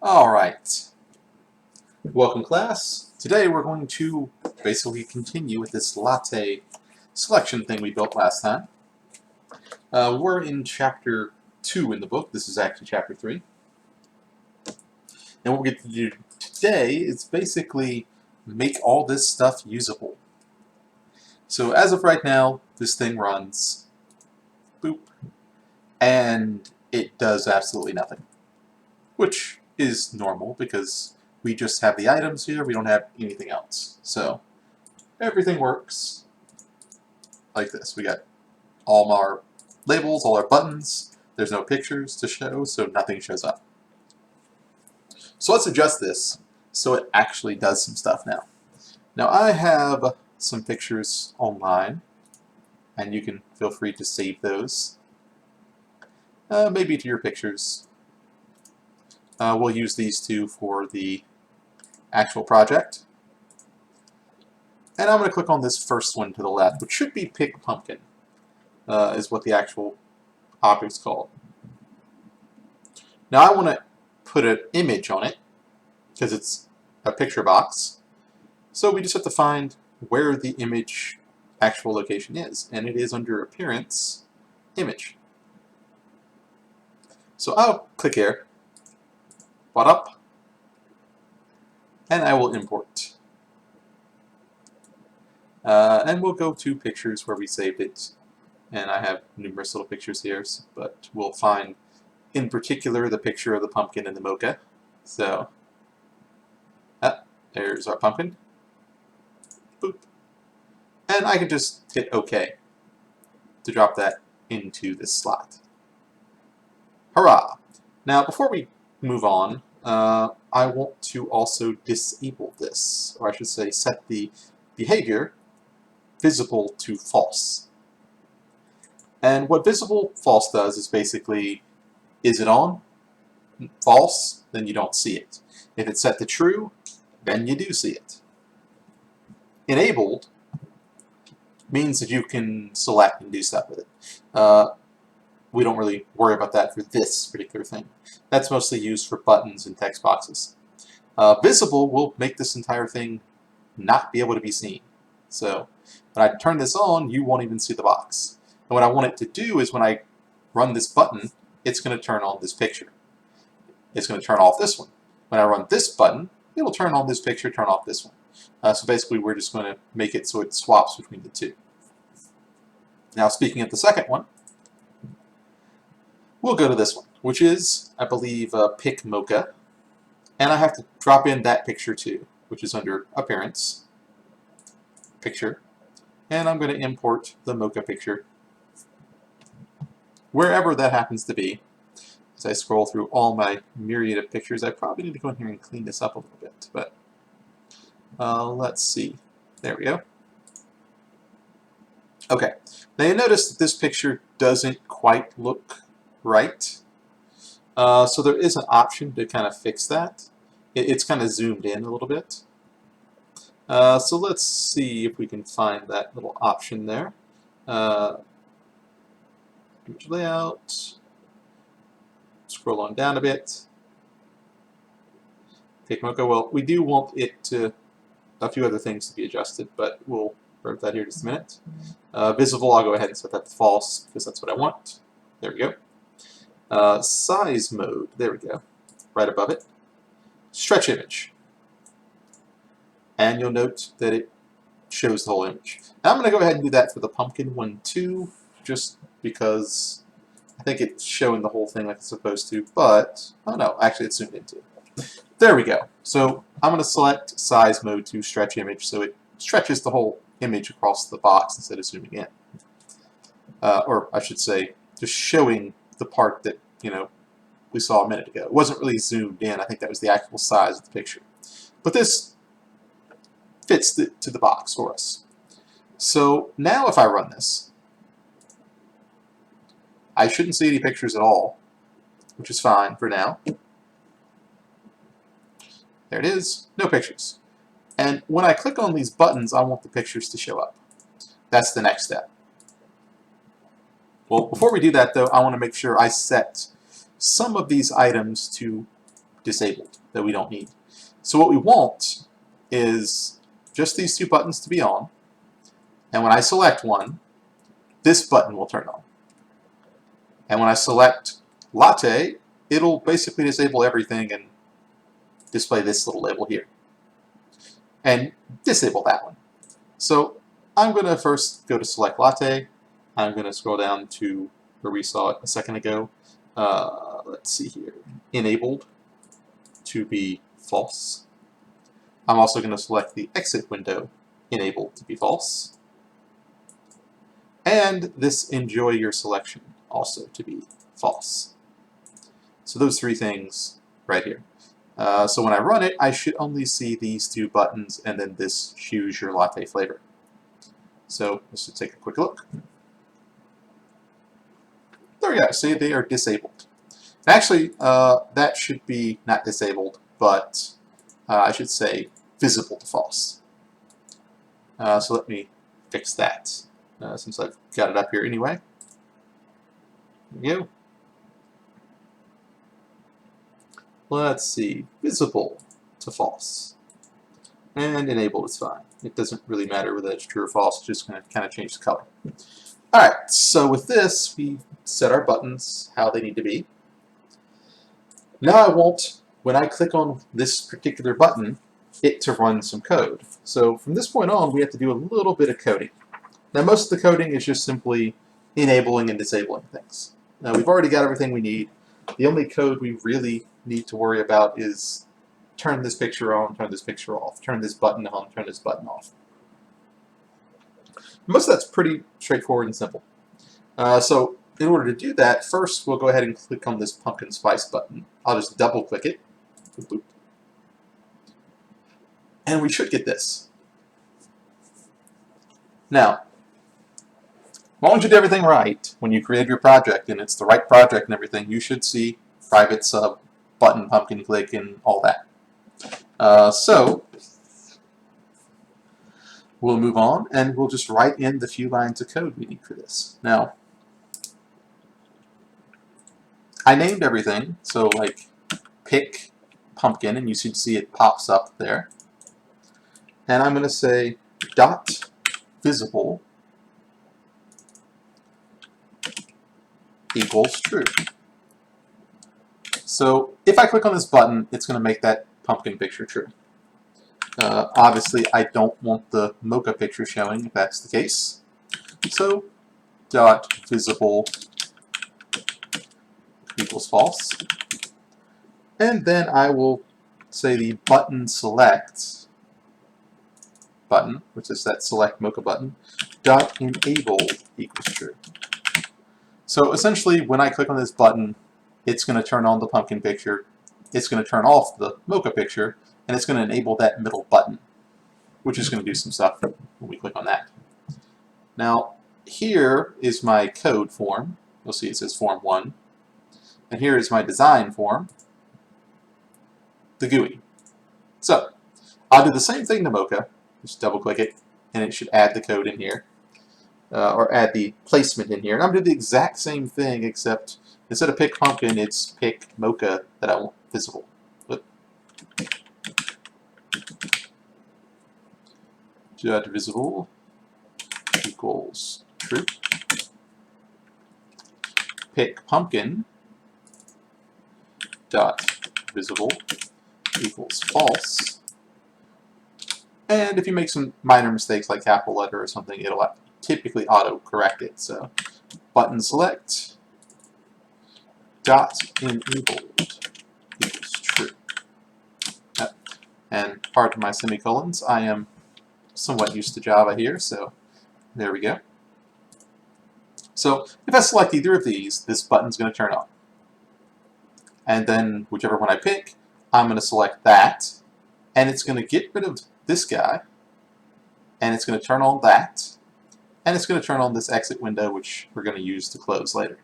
Alright, welcome class. Today we're going to basically continue with this latte selection thing we built last time. We're in chapter 2 in the book. This is actually chapter 3. And what we get to do today is basically make all this stuff usable. So as of right now, this thing runs, boop, and it does absolutely nothing, which is normal because we just have the items here, we don't have anything else. So everything works like this. We got all our labels, all our buttons, there's no pictures to show, so nothing shows up. So let's adjust this so it actually does some stuff now. Now I have some pictures online, and you can feel free to save those. Maybe to your pictures. We'll use these two for the actual project. And I'm going to click on this first one to the left, which should be Pick Pumpkin, is what the actual object's called. Now I want to put an image on it, because it's a picture box. So we just have to find where the image actual location is, and it is under Appearance, Image. So I'll click here, bot up, and I will import. And we'll go to pictures where we saved it, and I have numerous little pictures here, but we'll find in particular the picture of the pumpkin and the mocha. So there's our pumpkin. Boop. And I can just hit OK to drop that into this slot. Hurrah! Now before we move on, I want to also disable this, or I should say set the behavior visible to false. And what visible false does is basically, is it on? False, then you don't see it. If it's set to true, then you do see it. Enabled means that you can select and do stuff with it. We don't really worry about that for this particular thing. That's mostly used for buttons and text boxes. Visible will make this entire thing not be able to be seen. So when I turn this on, you won't even see the box. And what I want it to do is when I run this button, it's going to turn on this picture. It's going to turn off this one. When I run this button, it'll turn on this picture, turn off this one. So basically we're just going to make it so it swaps between the two. Now speaking of the second one, we'll go to this one, which is, I believe, Pick Mocha. And I have to drop in that picture too, which is under Appearance, Picture. And I'm going to import the mocha picture wherever that happens to be. As I scroll through all my myriad of pictures, I probably need to go in here and clean this up a little bit. But let's see. There we go. Okay. Now you notice that this picture doesn't quite look right. So there is an option to kind of fix that. It's kind of zoomed in a little bit. So let's see if we can find that little option there. Image layout. Scroll on down a bit. Pick Mocha. Well, we do want it to, a few other things to be adjusted, but we'll work that here in just a minute. Visible, I'll go ahead and set that to false because that's what I want. There we go. Size mode, there we go, right above it. Stretch image. And you'll note that it shows the whole image. Now I'm going to go ahead and do that for the pumpkin one too, just because I think it's showing the whole thing like it's supposed to, but, oh no, actually it's zoomed into. There we go. So I'm going to select size mode to stretch image so it stretches the whole image across the box instead of zooming in. Or I should say, just showing the part that, we saw a minute ago. It wasn't really zoomed in. I think that was the actual size of the picture. But this fits to the box for us. So now if I run this, I shouldn't see any pictures at all, which is fine for now. There it is, no pictures. And when I click on these buttons, I want the pictures to show up. That's the next step. Well, before we do that though, I want to make sure I set some of these items to disabled that we don't need. So what we want is just these two buttons to be on, and when I select one, this button will turn on. And when I select Latte, it'll basically disable everything and display this little label here. And disable that one. So I'm going to first go to Select Latte. I'm going to scroll down to where we saw it a second ago. Let's see here. Enabled to be false. I'm also going to select the exit window, enabled to be false. And this enjoy your selection also to be false. So those three things right here. So when I run it, I should only see these two buttons and then this choose your latte flavor. So let's just take a quick look. There we go. See, they are disabled. Actually, that should be not disabled, but I should say visible to false. So let me fix that since I've got it up here anyway. There we go. Let's see, visible to false. And enabled is fine. It doesn't really matter whether it's true or false, it's just going to kind of change the color. Alright, so with this, we set our buttons how they need to be. Now I want, when I click on this particular button, it to run some code. So from this point on, we have to do a little bit of coding. Now most of the coding is just simply enabling and disabling things. Now we've already got everything we need. The only code we really need to worry about is turn this picture on, turn this picture off, turn this button on, turn this button off. Most of that's pretty straightforward and simple. So in order to do that, first we'll go ahead and click on this pumpkin spice button. I'll just double click it. Boop, boop. And we should get this. Now, as long as you did everything right, when you create your project and it's the right project and everything, you should see private sub, button, pumpkin click, and all that. So we'll move on and we'll just write in the few lines of code we need for this. Now, I named everything, so like pick pumpkin, and you should see it pops up there. And I'm going to say dot visible equals true. So if I click on this button, it's going to make that pumpkin picture true. Obviously, I don't want the mocha picture showing if that's the case. So dot visible equals false. And then I will say the button select button, which is that select mocha button, dot enable equals true. So essentially, when I click on this button, it's going to turn on the pumpkin picture, it's going to turn off the mocha picture, and it's going to enable that middle button, which is going to do some stuff when we click on that. Now, here is my code form. You'll see it says form 1. And here is my design form, the GUI. So, I'll do the same thing to mocha. Just double click it, and it should add the code in here. Or add the placement in here. And I'm going to do the exact same thing, except instead of pick pumpkin, it's pick mocha that I want visible. Dot visible equals true. Pick pumpkin dot visible equals false. And if you make some minor mistakes like capital letter or something, it'll typically auto-correct it. So button select dot enabled equals true. And pardon my semicolons, I am somewhat used to Java here, so there we go. So if I select either of these, this button's going to turn on. And then whichever one I pick, I'm going to select that, and it's going to get rid of this guy, and it's going to turn on that, and it's going to turn on this exit window, which we're going to use to close later.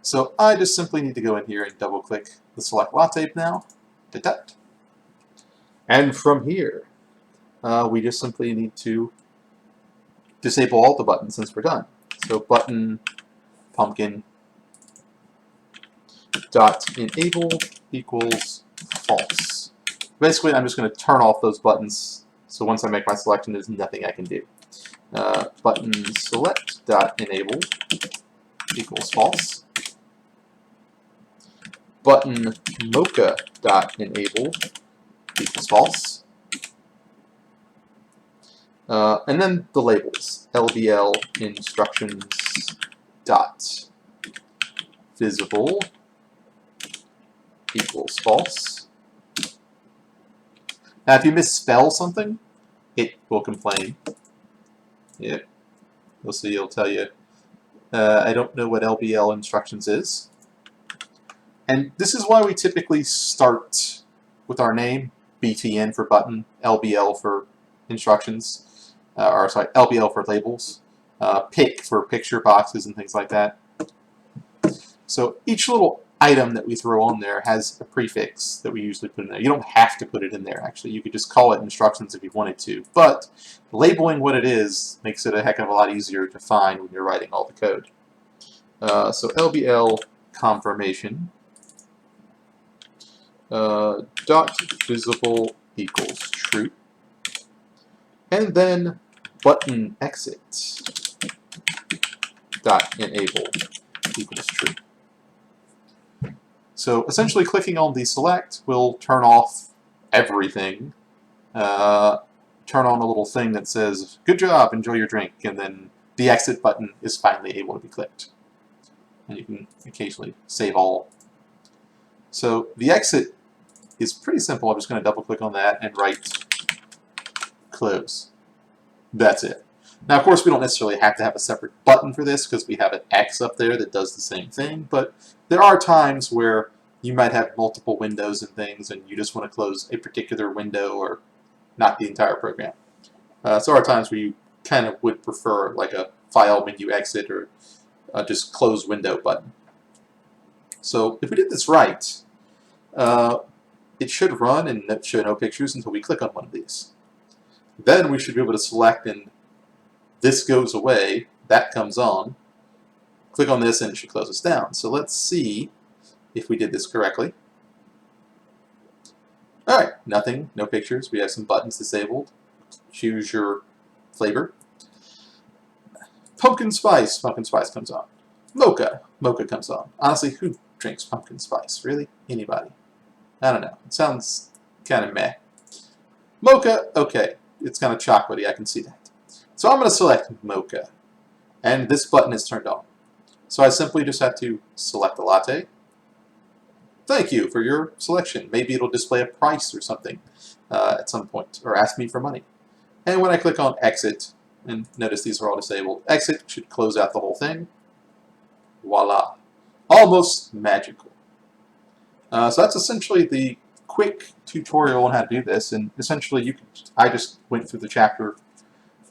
So I just simply need to go in here and double click the select latte now, and from here we just simply need to disable all the buttons since we're done. So button pumpkin dot enable equals false. Basically, I'm just going to turn off those buttons, so once I make my selection, there's nothing I can do. Button select dot enable equals false. Button mocha dot enable equals false. And then the labels, LBL instructions dot visible equals false. Now, if you misspell something, it will complain. Yep. You'll see, it'll tell you, I don't know what LBL instructions is. And this is why we typically start with our name, BTN for button, LBL for instructions, or sorry, LBL for labels, PIC for picture boxes and things like that. So each little item that we throw on there has a prefix that we usually put in there. You don't have to put it in there, actually. You could just call it instructions if you wanted to. But labeling what it is makes it a heck of a lot easier to find when you're writing all the code. So LBL confirmation dot visible equals true. And then button exit dot enable equals true. So essentially clicking on the select will turn off everything, turn on a little thing that says, good job, enjoy your drink, and then the exit button is finally able to be clicked. And you can occasionally save all. So the exit is pretty simple. I'm just going to double click on that and write close. That's it. Now, of course, we don't necessarily have to have a separate button for this because we have an X up there that does the same thing, but there are times where you might have multiple windows and things and you just want to close a particular window or not the entire program. So there are times where you kind of would prefer like a file menu exit or just close window button. So if we did this right, it should run and show no pictures until we click on one of these. Then we should be able to select and this goes away, that comes on. Click on this and it should close us down. So let's see if we did this correctly. Alright, nothing, no pictures. We have some buttons disabled. Choose your flavor. Pumpkin spice comes on. Mocha comes on. Honestly, who drinks pumpkin spice? Really? Anybody? I don't know. It sounds kind of meh. Mocha, okay. It's kind of chocolatey, I can see that. So I'm going to select mocha, and this button is turned on. So I simply just have to select the latte. Thank you for your selection. Maybe it'll display a price or something at some point, or ask me for money. And when I click on exit, and notice these are all disabled, exit should close out the whole thing. Voila. Almost magical. So that's essentially the quick tutorial on how to do this, and essentially I just went through the chapter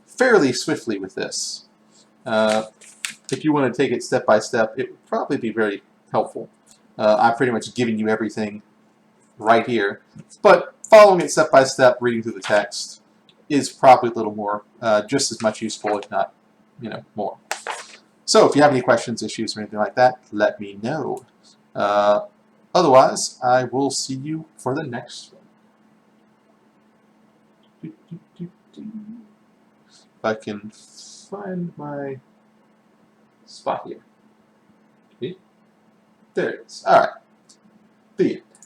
fairly swiftly with this. If you want to take it step by step, it would probably be very helpful. I've pretty much given you everything right here, but following it step by step, reading through the text, is probably a little more, just as much useful, if not, more. So if you have any questions, issues, or anything like that, let me know. Otherwise, I will see you for the next one. If I can find my spot here. Okay. There it is. All right. See you.